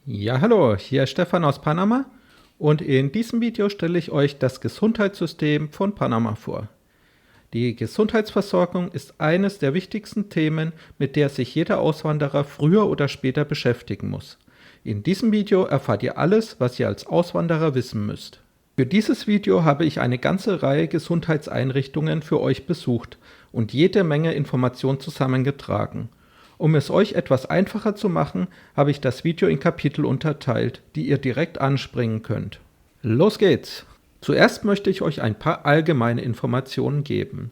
Ja, hallo, hier ist Stefan aus Panama und in diesem Video stelle ich euch das Gesundheitssystem von Panama vor. Die Gesundheitsversorgung ist eines der wichtigsten Themen, mit der sich jeder Auswanderer früher oder später beschäftigen muss. In diesem Video erfahrt ihr alles, was ihr als Auswanderer wissen müsst. Für dieses Video habe ich eine ganze Reihe Gesundheitseinrichtungen für euch besucht und jede Menge Informationen zusammengetragen. Um es euch etwas einfacher zu machen, habe ich das Video in Kapitel unterteilt, die ihr direkt anspringen könnt. Los geht's! Zuerst möchte ich euch ein paar allgemeine Informationen geben.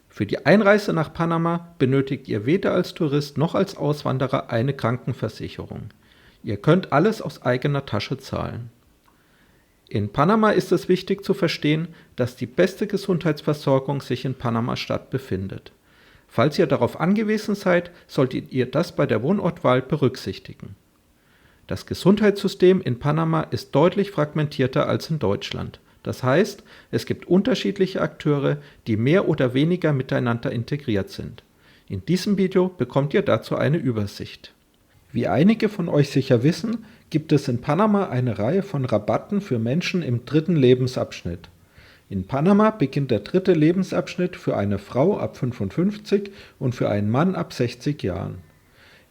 Für die Einreise nach Panama benötigt ihr weder als Tourist noch als Auswanderer eine Krankenversicherung. Ihr könnt alles aus eigener Tasche zahlen. In Panama ist es wichtig zu verstehen, dass die beste Gesundheitsversorgung sich in Panama-Stadt befindet. Falls ihr darauf angewiesen seid, solltet ihr das bei der Wohnortwahl berücksichtigen. Das Gesundheitssystem in Panama ist deutlich fragmentierter als in Deutschland. Das heißt, es gibt unterschiedliche Akteure, die mehr oder weniger miteinander integriert sind. In diesem Video bekommt ihr dazu eine Übersicht. Wie einige von euch sicher wissen, gibt es in Panama eine Reihe von Rabatten für Menschen im dritten Lebensabschnitt. In Panama beginnt der dritte Lebensabschnitt für eine Frau ab 55 und für einen Mann ab 60 Jahren.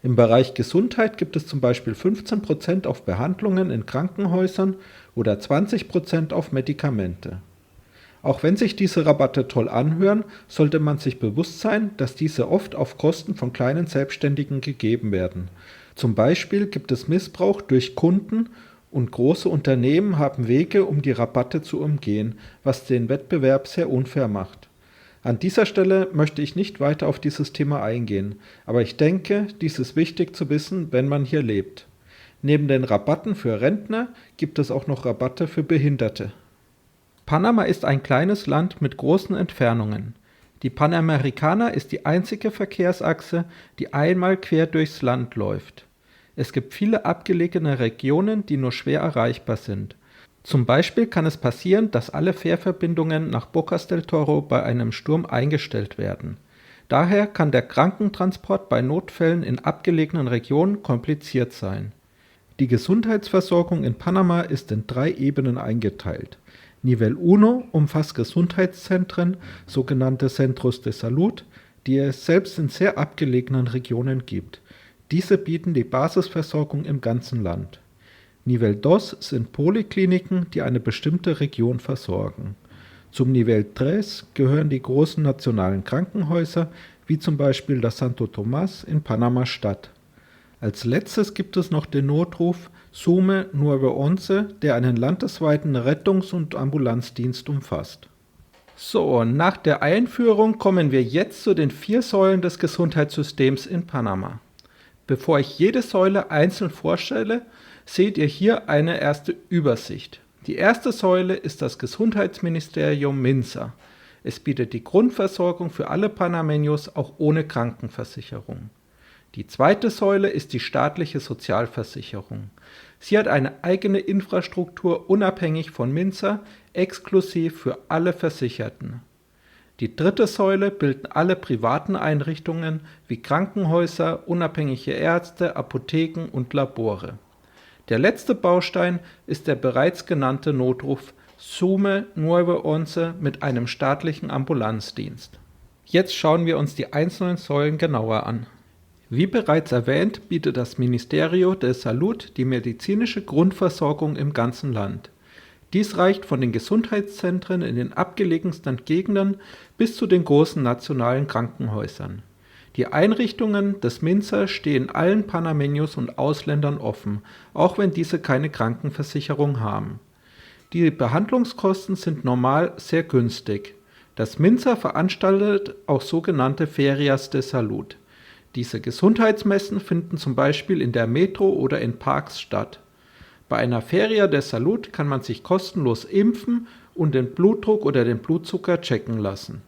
Im Bereich Gesundheit gibt es zum Beispiel 15% auf Behandlungen in Krankenhäusern oder 20% auf Medikamente. Auch wenn sich diese Rabatte toll anhören, sollte man sich bewusst sein, dass diese oft auf Kosten von kleinen Selbstständigen gegeben werden. Zum Beispiel gibt es Missbrauch durch Kunden und große Unternehmen haben Wege, um die Rabatte zu umgehen, was den Wettbewerb sehr unfair macht. An dieser Stelle möchte ich nicht weiter auf dieses Thema eingehen, aber ich denke, dies ist wichtig zu wissen, wenn man hier lebt. Neben den Rabatten für Rentner gibt es auch noch Rabatte für Behinderte. Panama ist ein kleines Land mit großen Entfernungen. Die Panamericana ist die einzige Verkehrsachse, die einmal quer durchs Land läuft. Es gibt viele abgelegene Regionen, die nur schwer erreichbar sind. Zum Beispiel kann es passieren, dass alle Fährverbindungen nach Bocas del Toro bei einem Sturm eingestellt werden. Daher kann der Krankentransport bei Notfällen in abgelegenen Regionen kompliziert sein. Die Gesundheitsversorgung in Panama ist in 3 Ebenen eingeteilt. Nivel 1 umfasst Gesundheitszentren, sogenannte Centros de Salud, die es selbst in sehr abgelegenen Regionen gibt. Diese bieten die Basisversorgung im ganzen Land. Nivel 2 sind Polikliniken, die eine bestimmte Region versorgen. Zum Nivel 3 gehören die großen nationalen Krankenhäuser, wie zum Beispiel das Santo Tomás in Panama-Stadt. Als letztes gibt es noch den Notruf SUME 911, der einen landesweiten Rettungs- und Ambulanzdienst umfasst. So, nach der Einführung kommen wir jetzt zu den 4 Säulen des Gesundheitssystems in Panama. Bevor ich jede Säule einzeln vorstelle, seht ihr hier eine erste Übersicht. Die erste Säule ist das Gesundheitsministerium MINSA. Es bietet die Grundversorgung für alle Panameños auch ohne Krankenversicherung. Die zweite Säule ist die staatliche Sozialversicherung. Sie hat eine eigene Infrastruktur unabhängig von MINSA, exklusiv für alle Versicherten. Die dritte Säule bilden alle privaten Einrichtungen wie Krankenhäuser, unabhängige Ärzte, Apotheken und Labore. Der letzte Baustein ist der bereits genannte Notruf SUME 911 mit einem staatlichen Ambulanzdienst. Jetzt schauen wir uns die einzelnen Säulen genauer an. Wie bereits erwähnt, bietet das Ministerio de Salud die medizinische Grundversorgung im ganzen Land. Dies reicht von den Gesundheitszentren in den abgelegensten Gegenden bis zu den großen nationalen Krankenhäusern. Die Einrichtungen des MINSA stehen allen Panameños und Ausländern offen, auch wenn diese keine Krankenversicherung haben. Die Behandlungskosten sind normal sehr günstig. Das MINSA veranstaltet auch sogenannte Ferias de Salud. Diese Gesundheitsmessen finden zum Beispiel in der Metro oder in Parks statt. Bei einer Feria de Salud kann man sich kostenlos impfen und den Blutdruck oder den Blutzucker checken lassen.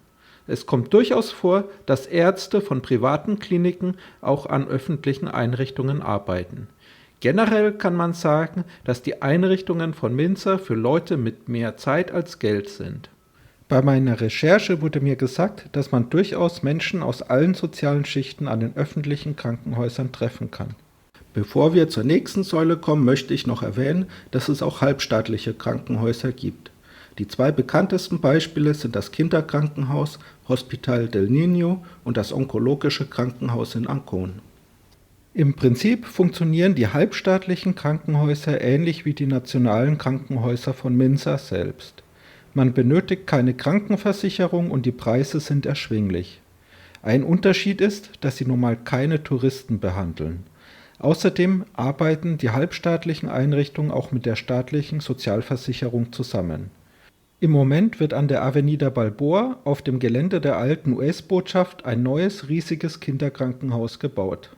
Es kommt durchaus vor, dass Ärzte von privaten Kliniken auch an öffentlichen Einrichtungen arbeiten. Generell kann man sagen, dass die Einrichtungen von MINSA für Leute mit mehr Zeit als Geld sind. Bei meiner Recherche wurde mir gesagt, dass man durchaus Menschen aus allen sozialen Schichten an den öffentlichen Krankenhäusern treffen kann. Bevor wir zur nächsten Säule kommen, möchte ich noch erwähnen, dass es auch halbstaatliche Krankenhäuser gibt. Die 2 bekanntesten Beispiele sind das Kinderkrankenhaus Hospital del Niño und das Onkologische Krankenhaus in Ancón. Im Prinzip funktionieren die halbstaatlichen Krankenhäuser ähnlich wie die nationalen Krankenhäuser von Minsa selbst. Man benötigt keine Krankenversicherung und die Preise sind erschwinglich. Ein Unterschied ist, dass sie normal keine Touristen behandeln. Außerdem arbeiten die halbstaatlichen Einrichtungen auch mit der staatlichen Sozialversicherung zusammen. Im Moment wird an der Avenida Balboa auf dem Gelände der alten US-Botschaft ein neues riesiges Kinderkrankenhaus gebaut.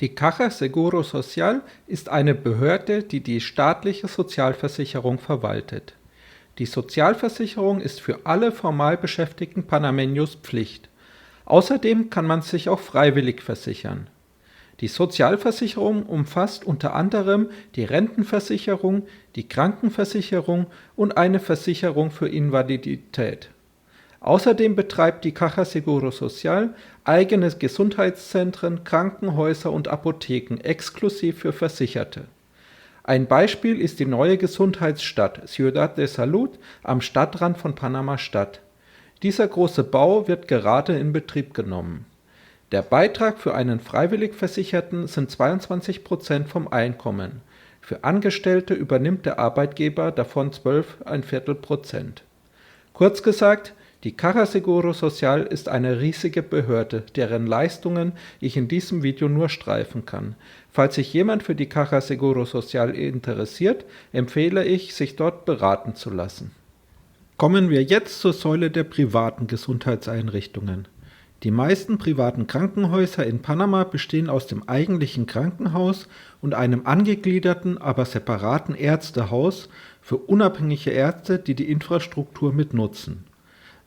Die Caja Seguro Social ist eine Behörde, die die staatliche Sozialversicherung verwaltet. Die Sozialversicherung ist für alle formal beschäftigten Panameños Pflicht. Außerdem kann man sich auch freiwillig versichern. Die Sozialversicherung umfasst unter anderem die Rentenversicherung, die Krankenversicherung und eine Versicherung für Invalidität. Außerdem betreibt die Caja Seguro Social eigene Gesundheitszentren, Krankenhäuser und Apotheken exklusiv für Versicherte. Ein Beispiel ist die neue Gesundheitsstadt Ciudad de Salud am Stadtrand von Panama-Stadt. Dieser große Bau wird gerade in Betrieb genommen. Der Beitrag für einen freiwillig Versicherten sind 22% vom Einkommen. Für Angestellte übernimmt der Arbeitgeber davon 12,25%. Kurz gesagt, die Caja Seguro Social ist eine riesige Behörde, deren Leistungen ich in diesem Video nur streifen kann. Falls sich jemand für die Caja Seguro Social interessiert, empfehle ich, sich dort beraten zu lassen. Kommen wir jetzt zur Säule der privaten Gesundheitseinrichtungen. Die meisten privaten Krankenhäuser in Panama bestehen aus dem eigentlichen Krankenhaus und einem angegliederten, aber separaten Ärztehaus für unabhängige Ärzte, die die Infrastruktur mitnutzen.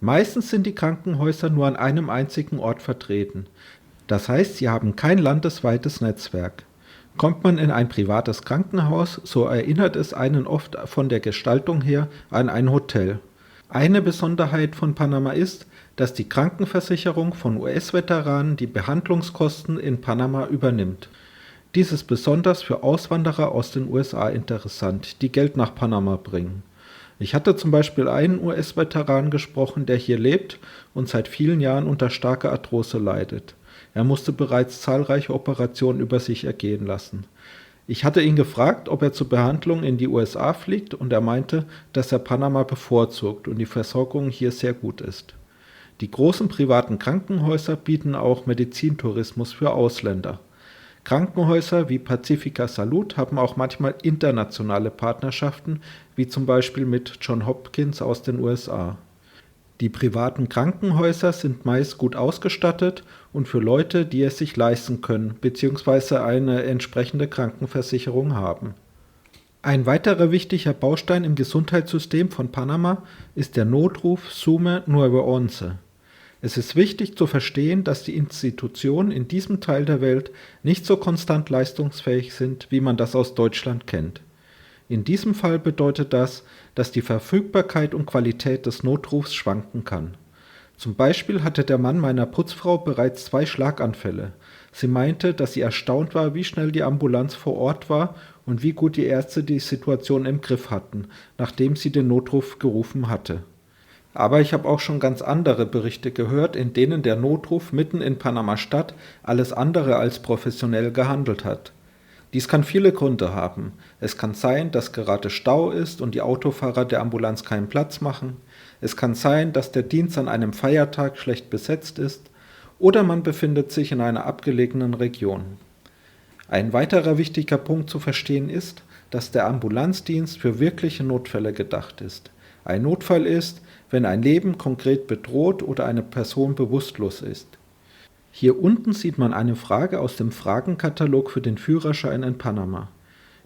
Meistens sind die Krankenhäuser nur an einem einzigen Ort vertreten. Das heißt, sie haben kein landesweites Netzwerk. Kommt man in ein privates Krankenhaus, so erinnert es einen oft von der Gestaltung her an ein Hotel. Eine Besonderheit von Panama ist, dass die Krankenversicherung von US-Veteranen die Behandlungskosten in Panama übernimmt. Dies ist besonders für Auswanderer aus den USA interessant, die Geld nach Panama bringen. Ich hatte zum Beispiel einen US-Veteran gesprochen, der hier lebt und seit vielen Jahren unter starker Arthrose leidet. Er musste bereits zahlreiche Operationen über sich ergehen lassen. Ich hatte ihn gefragt, ob er zur Behandlung in die USA fliegt, und er meinte, dass er Panama bevorzugt und die Versorgung hier sehr gut ist. Die großen privaten Krankenhäuser bieten auch Medizintourismus für Ausländer. Krankenhäuser wie Pacifica Salud haben auch manchmal internationale Partnerschaften, wie zum Beispiel mit Johns Hopkins aus den USA. Die privaten Krankenhäuser sind meist gut ausgestattet und für Leute, die es sich leisten können bzw. eine entsprechende Krankenversicherung haben. Ein weiterer wichtiger Baustein im Gesundheitssystem von Panama ist der Notruf Sume 911. Es ist wichtig zu verstehen, dass die Institutionen in diesem Teil der Welt nicht so konstant leistungsfähig sind, wie man das aus Deutschland kennt. In diesem Fall bedeutet das, dass die Verfügbarkeit und Qualität des Notrufs schwanken kann. Zum Beispiel hatte der Mann meiner Putzfrau bereits 2 Schlaganfälle. Sie meinte, dass sie erstaunt war, wie schnell die Ambulanz vor Ort war und wie gut die Ärzte die Situation im Griff hatten, nachdem sie den Notruf gerufen hatte. Aber ich habe auch schon ganz andere Berichte gehört, in denen der Notruf mitten in Panama-Stadt alles andere als professionell gehandelt hat. Dies kann viele Gründe haben. Es kann sein, dass gerade Stau ist und die Autofahrer der Ambulanz keinen Platz machen. Es kann sein, dass der Dienst an einem Feiertag schlecht besetzt ist. Oder man befindet sich in einer abgelegenen Region. Ein weiterer wichtiger Punkt zu verstehen ist, dass der Ambulanzdienst für wirkliche Notfälle gedacht ist. Ein Notfall ist, wenn ein Leben konkret bedroht oder eine Person bewusstlos ist. Hier unten sieht man eine Frage aus dem Fragenkatalog für den Führerschein in Panama.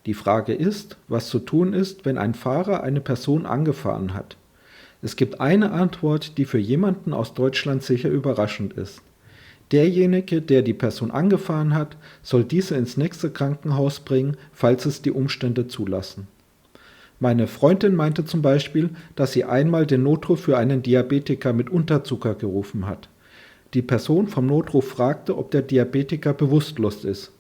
Die Frage ist, was zu tun ist, wenn ein Fahrer eine Person angefahren hat. Es gibt eine Antwort, die für jemanden aus Deutschland sicher überraschend ist. Derjenige, der die Person angefahren hat, soll diese ins nächste Krankenhaus bringen, falls es die Umstände zulassen. Meine Freundin meinte zum Beispiel, dass sie einmal den Notruf für einen Diabetiker mit Unterzucker gerufen hat. Die Person vom Notruf fragte, ob der Diabetiker bewusstlos ist.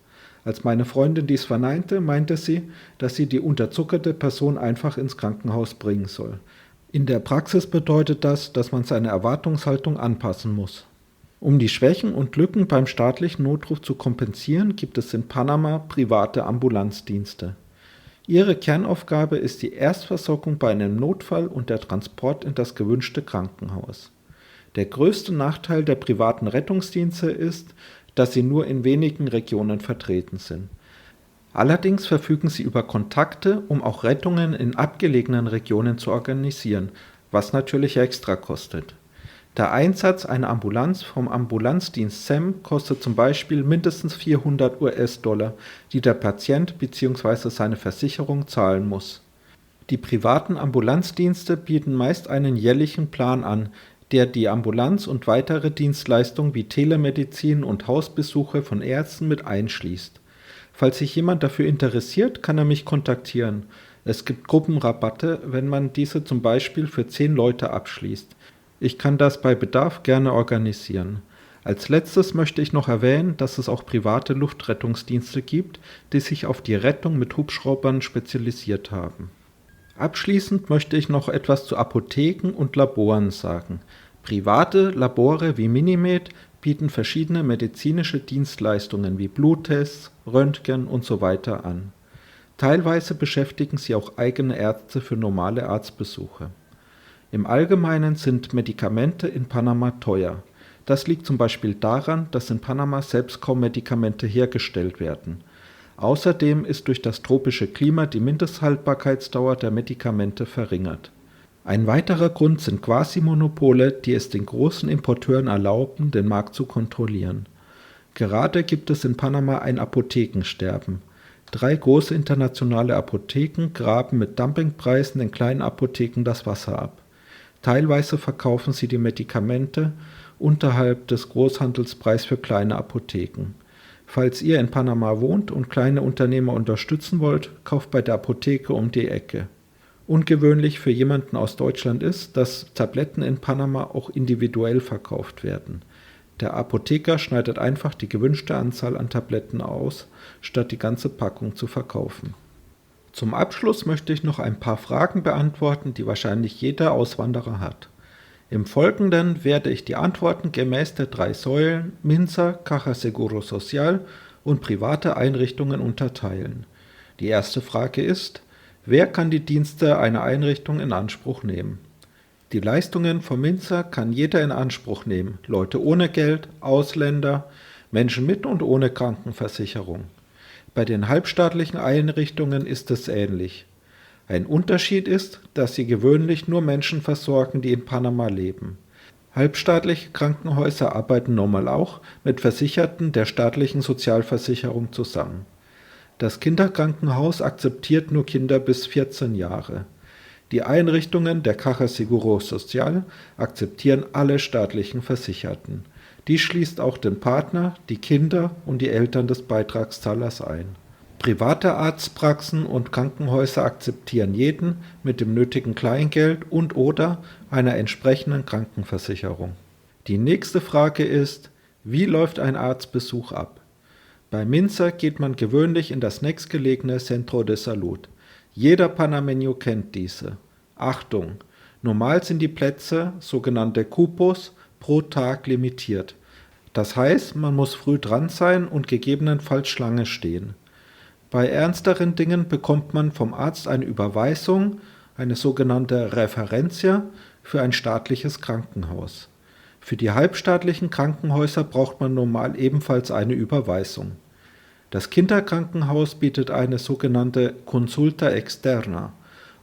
Als meine Freundin dies verneinte, meinte sie, dass sie die unterzuckerte Person einfach ins Krankenhaus bringen soll. In der Praxis bedeutet das, dass man seine Erwartungshaltung anpassen muss. Um die Schwächen und Lücken beim staatlichen Notruf zu kompensieren, gibt es in Panama private Ambulanzdienste. Ihre Kernaufgabe ist die Erstversorgung bei einem Notfall und der Transport in das gewünschte Krankenhaus. Der größte Nachteil der privaten Rettungsdienste ist, dass sie nur in wenigen Regionen vertreten sind. Allerdings verfügen sie über Kontakte, um auch Rettungen in abgelegenen Regionen zu organisieren, was natürlich extra kostet. Der Einsatz einer Ambulanz vom Ambulanzdienst SAM kostet zum Beispiel mindestens 400 US-Dollar, die der Patient bzw. seine Versicherung zahlen muss. Die privaten Ambulanzdienste bieten meist einen jährlichen Plan an, der die Ambulanz und weitere Dienstleistungen wie Telemedizin und Hausbesuche von Ärzten mit einschließt. Falls sich jemand dafür interessiert, kann er mich kontaktieren. Es gibt Gruppenrabatte, wenn man diese zum Beispiel für 10 Leute abschließt. Ich kann das bei Bedarf gerne organisieren. Als letztes möchte ich noch erwähnen, dass es auch private Luftrettungsdienste gibt, die sich auf die Rettung mit Hubschraubern spezialisiert haben. Abschließend möchte ich noch etwas zu Apotheken und Laboren sagen. Private Labore wie Minimed bieten verschiedene medizinische Dienstleistungen wie Bluttests, Röntgen usw. an. Teilweise beschäftigen sie auch eigene Ärzte für normale Arztbesuche. Im Allgemeinen sind Medikamente in Panama teuer. Das liegt zum Beispiel daran, dass in Panama selbst kaum Medikamente hergestellt werden. Außerdem ist durch das tropische Klima die Mindesthaltbarkeitsdauer der Medikamente verringert. Ein weiterer Grund sind Quasi-Monopole, die es den großen Importeuren erlauben, den Markt zu kontrollieren. Gerade gibt es in Panama ein Apothekensterben. 3 große internationale Apotheken graben mit Dumpingpreisen den kleinen Apotheken das Wasser ab. Teilweise verkaufen sie die Medikamente unterhalb des Großhandelspreises für kleine Apotheken. Falls ihr in Panama wohnt und kleine Unternehmer unterstützen wollt, kauft bei der Apotheke um die Ecke. Ungewöhnlich für jemanden aus Deutschland ist, dass Tabletten in Panama auch individuell verkauft werden. Der Apotheker schneidet einfach die gewünschte Anzahl an Tabletten aus, statt die ganze Packung zu verkaufen. Zum Abschluss möchte ich noch ein paar Fragen beantworten, die wahrscheinlich jeder Auswanderer hat. Im Folgenden werde ich die Antworten gemäß der 3 Säulen Minsa, Caja Seguro Social und private Einrichtungen unterteilen. Die erste Frage ist: Wer kann die Dienste einer Einrichtung in Anspruch nehmen? Die Leistungen von Minsa kann jeder in Anspruch nehmen: Leute ohne Geld, Ausländer, Menschen mit und ohne Krankenversicherung. Bei den halbstaatlichen Einrichtungen ist es ähnlich. Ein Unterschied ist, dass sie gewöhnlich nur Menschen versorgen, die in Panama leben. Halbstaatliche Krankenhäuser arbeiten normal auch mit Versicherten der staatlichen Sozialversicherung zusammen. Das Kinderkrankenhaus akzeptiert nur Kinder bis 14 Jahre. Die Einrichtungen der Caja Seguro Social akzeptieren alle staatlichen Versicherten. Dies schließt auch den Partner, die Kinder und die Eltern des Beitragszahlers ein. Private Arztpraxen und Krankenhäuser akzeptieren jeden mit dem nötigen Kleingeld und/oder einer entsprechenden Krankenversicherung. Die nächste Frage ist: Wie läuft ein Arztbesuch ab? Bei Minsa geht man gewöhnlich in das nächstgelegene Centro de Salud. Jeder Panameño kennt diese. Achtung! Normal sind die Plätze, sogenannte Cupos, pro Tag limitiert. Das heißt, man muss früh dran sein und gegebenenfalls Schlange stehen. Bei ernsteren Dingen bekommt man vom Arzt eine Überweisung, eine sogenannte Referencia, für ein staatliches Krankenhaus. Für die halbstaatlichen Krankenhäuser braucht man normal ebenfalls eine Überweisung. Das Kinderkrankenhaus bietet eine sogenannte Consulta Externa.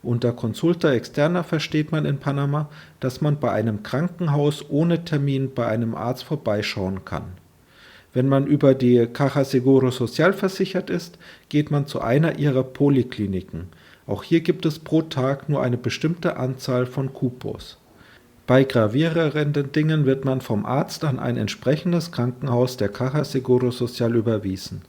Unter Consulta Externa versteht man in Panama, dass man bei einem Krankenhaus ohne Termin bei einem Arzt vorbeischauen kann. Wenn man über die Caja Seguro Social versichert ist, geht man zu einer ihrer Polikliniken. Auch hier gibt es pro Tag nur eine bestimmte Anzahl von Cupos. Bei gravierenden Dingen wird man vom Arzt an ein entsprechendes Krankenhaus der Caja Seguro Social überwiesen.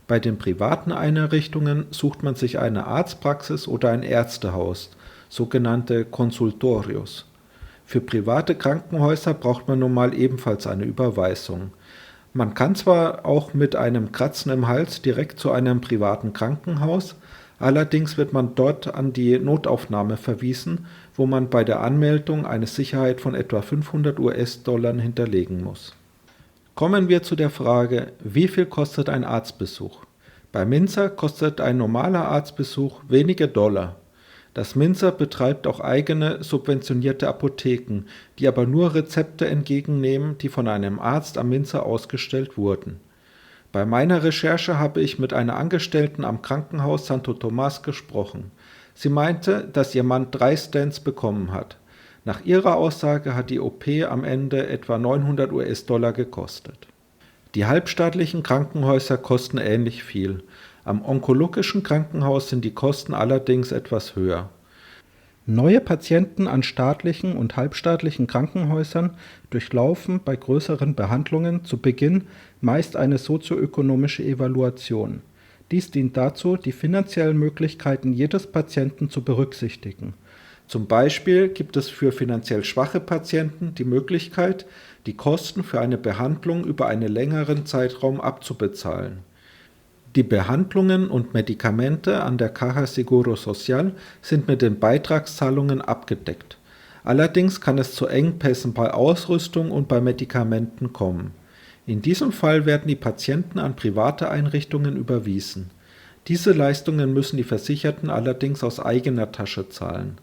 Bei den privaten Einrichtungen sucht man sich eine Arztpraxis oder ein Ärztehaus, sogenannte Consultorios. Für private Krankenhäuser braucht man normal ebenfalls eine Überweisung. Man kann zwar auch mit einem Kratzen im Hals direkt zu einem privaten Krankenhaus, allerdings wird man dort an die Notaufnahme verwiesen, wo man bei der Anmeldung eine Sicherheit von etwa 500 US-Dollar hinterlegen muss. Kommen wir zu der Frage, wie viel kostet ein Arztbesuch? Bei Minzer kostet ein normaler Arztbesuch wenige Dollar. Das Minzer betreibt auch eigene subventionierte Apotheken, die aber nur Rezepte entgegennehmen, die von einem Arzt am Minzer ausgestellt wurden. Bei meiner Recherche habe ich mit einer Angestellten am Krankenhaus Santo Tomás gesprochen. Sie meinte, dass ihr Mann 3 Stents bekommen hat. Nach ihrer Aussage hat die OP am Ende etwa 900 US-Dollar gekostet. Die halbstaatlichen Krankenhäuser kosten ähnlich viel. Am onkologischen Krankenhaus sind die Kosten allerdings etwas höher. Neue Patienten an staatlichen und halbstaatlichen Krankenhäusern durchlaufen bei größeren Behandlungen zu Beginn meist eine sozioökonomische Evaluation. Dies dient dazu, die finanziellen Möglichkeiten jedes Patienten zu berücksichtigen. Zum Beispiel gibt es für finanziell schwache Patienten die Möglichkeit, die Kosten für eine Behandlung über einen längeren Zeitraum abzubezahlen. Die Behandlungen und Medikamente an der Caja Seguro Social sind mit den Beitragszahlungen abgedeckt. Allerdings kann es zu Engpässen bei Ausrüstung und bei Medikamenten kommen. In diesem Fall werden die Patienten an private Einrichtungen überwiesen. Diese Leistungen müssen die Versicherten allerdings aus eigener Tasche zahlen.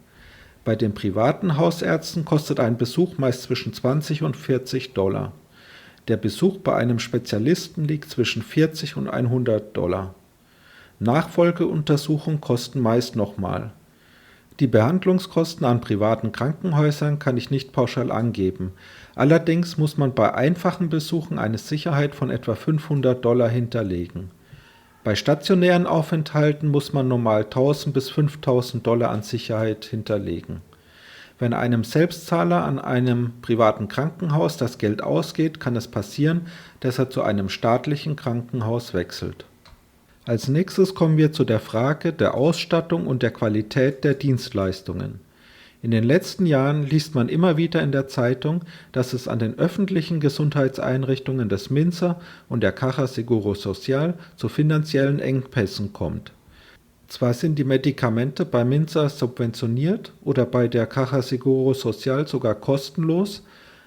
Bei den privaten Hausärzten kostet ein Besuch meist zwischen 20 und 40 Dollar. Der Besuch bei einem Spezialisten liegt zwischen 40 und 100 Dollar. Nachfolgeuntersuchungen kosten meist nochmal. Die Behandlungskosten an privaten Krankenhäusern kann ich nicht pauschal angeben. Allerdings muss man bei einfachen Besuchen eine Sicherheit von etwa 500 Dollar hinterlegen. Bei stationären Aufenthalten muss man normal 1000 bis 5000 Dollar an Sicherheit hinterlegen. Wenn einem Selbstzahler an einem privaten Krankenhaus das Geld ausgeht, kann es passieren, dass er zu einem staatlichen Krankenhaus wechselt. Als nächstes kommen wir zu der Frage der Ausstattung und der Qualität der Dienstleistungen. In den letzten Jahren liest man immer wieder in der Zeitung, dass es an den öffentlichen Gesundheitseinrichtungen des Minzer und der Caja Seguro Social zu finanziellen Engpässen kommt. Zwar sind die Medikamente bei Minzer subventioniert oder bei der Caja Seguro Social sogar kostenlos,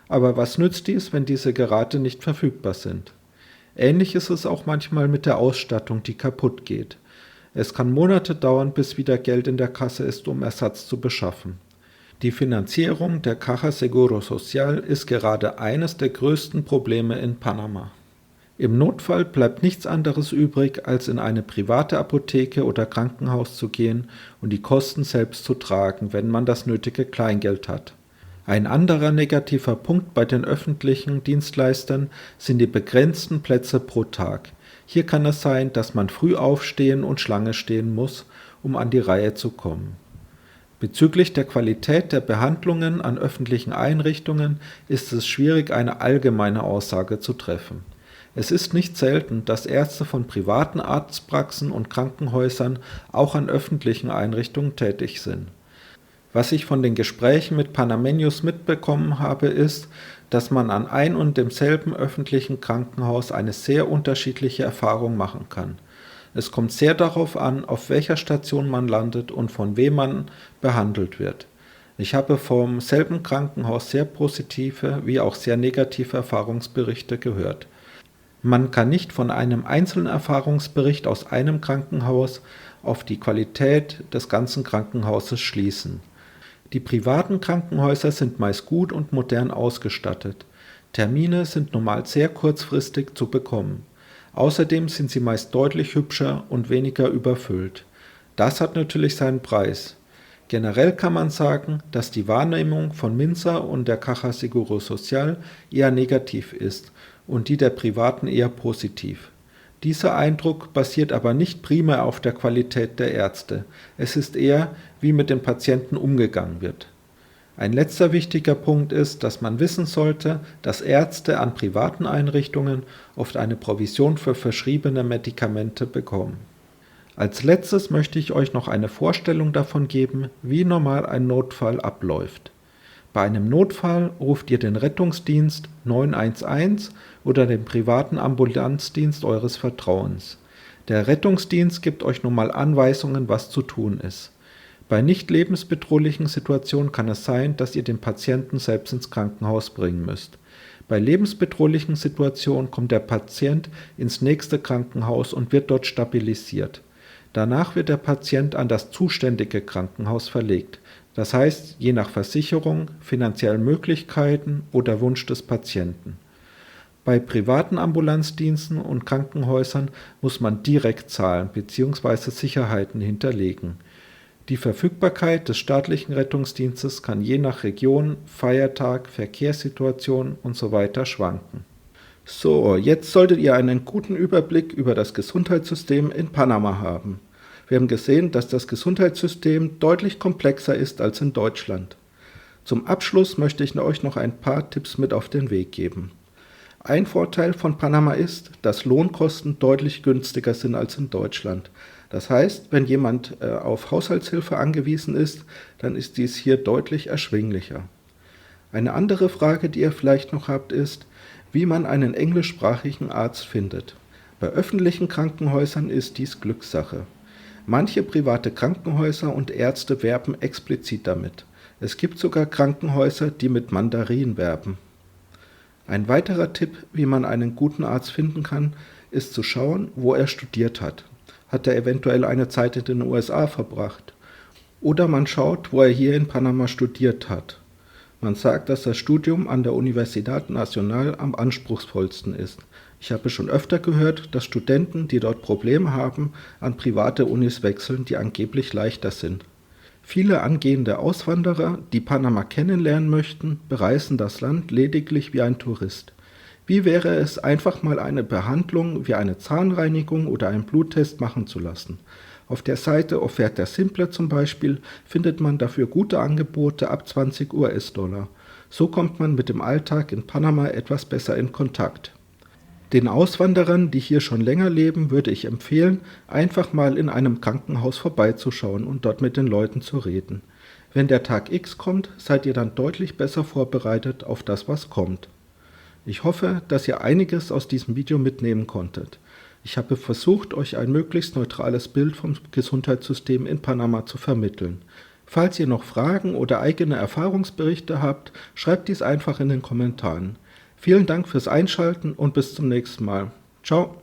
aber was nützt dies, wenn diese gerade nicht verfügbar sind? Ähnlich ist es auch manchmal mit der Ausstattung, die kaputt geht. Es kann Monate dauern, bis wieder Geld in der Kasse ist, um Ersatz zu beschaffen. Die Finanzierung der Caja Seguro Social ist gerade eines der größten Probleme in Panama. Im Notfall bleibt nichts anderes übrig, als in eine private Apotheke oder Krankenhaus zu gehen und die Kosten selbst zu tragen, wenn man das nötige Kleingeld hat. Ein anderer negativer Punkt bei den öffentlichen Dienstleistern sind die begrenzten Plätze pro Tag. Hier kann es sein, dass man früh aufstehen und Schlange stehen muss, um an die Reihe zu kommen. Bezüglich der Qualität der Behandlungen an öffentlichen Einrichtungen ist es schwierig, eine allgemeine Aussage zu treffen. Es ist nicht selten, dass Ärzte von privaten Arztpraxen und Krankenhäusern auch an öffentlichen Einrichtungen tätig sind. Was ich von den Gesprächen mit Panameños mitbekommen habe, ist, dass man an ein und demselben öffentlichen Krankenhaus eine sehr unterschiedliche Erfahrung machen kann. Es kommt sehr darauf an, auf welcher Station man landet und von wem man behandelt wird. Ich habe vom selben Krankenhaus sehr positive wie auch sehr negative Erfahrungsberichte gehört. Man kann nicht von einem einzelnen Erfahrungsbericht aus einem Krankenhaus auf die Qualität des ganzen Krankenhauses schließen. Die privaten Krankenhäuser sind meist gut und modern ausgestattet. Termine sind normal sehr kurzfristig zu bekommen. Außerdem sind sie meist deutlich hübscher und weniger überfüllt. Das hat natürlich seinen Preis. Generell kann man sagen, dass die Wahrnehmung von Minzer und der Caja Seguro Social eher negativ ist und die der Privaten eher positiv. Dieser Eindruck basiert aber nicht primär auf der Qualität der Ärzte. Es ist eher, wie mit den Patienten umgegangen wird. Ein letzter wichtiger Punkt ist, dass man wissen sollte, dass Ärzte an privaten Einrichtungen oft eine Provision für verschriebene Medikamente bekommen. Als letztes möchte ich euch noch eine Vorstellung davon geben, wie normal ein Notfall abläuft. Bei einem Notfall ruft ihr den Rettungsdienst 911 oder den privaten Ambulanzdienst eures Vertrauens. Der Rettungsdienst gibt euch nun mal Anweisungen, was zu tun ist. Bei nicht lebensbedrohlichen Situationen kann es sein, dass ihr den Patienten selbst ins Krankenhaus bringen müsst. Bei lebensbedrohlichen Situationen kommt der Patient ins nächste Krankenhaus und wird dort stabilisiert. Danach wird der Patient an das zuständige Krankenhaus verlegt. Das heißt, je nach Versicherung, finanziellen Möglichkeiten oder Wunsch des Patienten. Bei privaten Ambulanzdiensten und Krankenhäusern muss man direkt zahlen bzw. Sicherheiten hinterlegen. Die Verfügbarkeit des staatlichen Rettungsdienstes kann je nach Region, Feiertag, Verkehrssituation usw. schwanken. So, jetzt solltet ihr einen guten Überblick über das Gesundheitssystem in Panama haben. Wir haben gesehen, dass das Gesundheitssystem deutlich komplexer ist als in Deutschland. Zum Abschluss möchte ich euch noch ein paar Tipps mit auf den Weg geben. Ein Vorteil von Panama ist, dass Lohnkosten deutlich günstiger sind als in Deutschland. Das heißt, wenn jemand auf Haushaltshilfe angewiesen ist, dann ist dies hier deutlich erschwinglicher. Eine andere Frage, die ihr vielleicht noch habt, ist, wie man einen englischsprachigen Arzt findet. Bei öffentlichen Krankenhäusern ist dies Glückssache. Manche private Krankenhäuser und Ärzte werben explizit damit. Es gibt sogar Krankenhäuser, die mit Mandarin werben. Ein weiterer Tipp, wie man einen guten Arzt finden kann, ist zu schauen, wo er studiert hat. Hat er eventuell eine Zeit in den USA verbracht? Oder man schaut, wo er hier in Panama studiert hat. Man sagt, dass das Studium an der Universidad Nacional am anspruchsvollsten ist. Ich habe schon öfter gehört, dass Studenten, die dort Probleme haben, an private Unis wechseln, die angeblich leichter sind. Viele angehende Auswanderer, die Panama kennenlernen möchten, bereisen das Land lediglich wie ein Tourist. Wie wäre es, einfach mal eine Behandlung wie eine Zahnreinigung oder einen Bluttest machen zu lassen? Auf der Seite Oferta Simple zum Beispiel findet man dafür gute Angebote ab 20 US-Dollar. So kommt man mit dem Alltag in Panama etwas besser in Kontakt. Den Auswanderern, die hier schon länger leben, würde ich empfehlen, einfach mal in einem Krankenhaus vorbeizuschauen und dort mit den Leuten zu reden. Wenn der Tag X kommt, seid ihr dann deutlich besser vorbereitet auf das, was kommt. Ich hoffe, dass ihr einiges aus diesem Video mitnehmen konntet. Ich habe versucht, euch ein möglichst neutrales Bild vom Gesundheitssystem in Panama zu vermitteln. Falls ihr noch Fragen oder eigene Erfahrungsberichte habt, schreibt dies einfach in den Kommentaren. Vielen Dank fürs Einschalten und bis zum nächsten Mal. Ciao.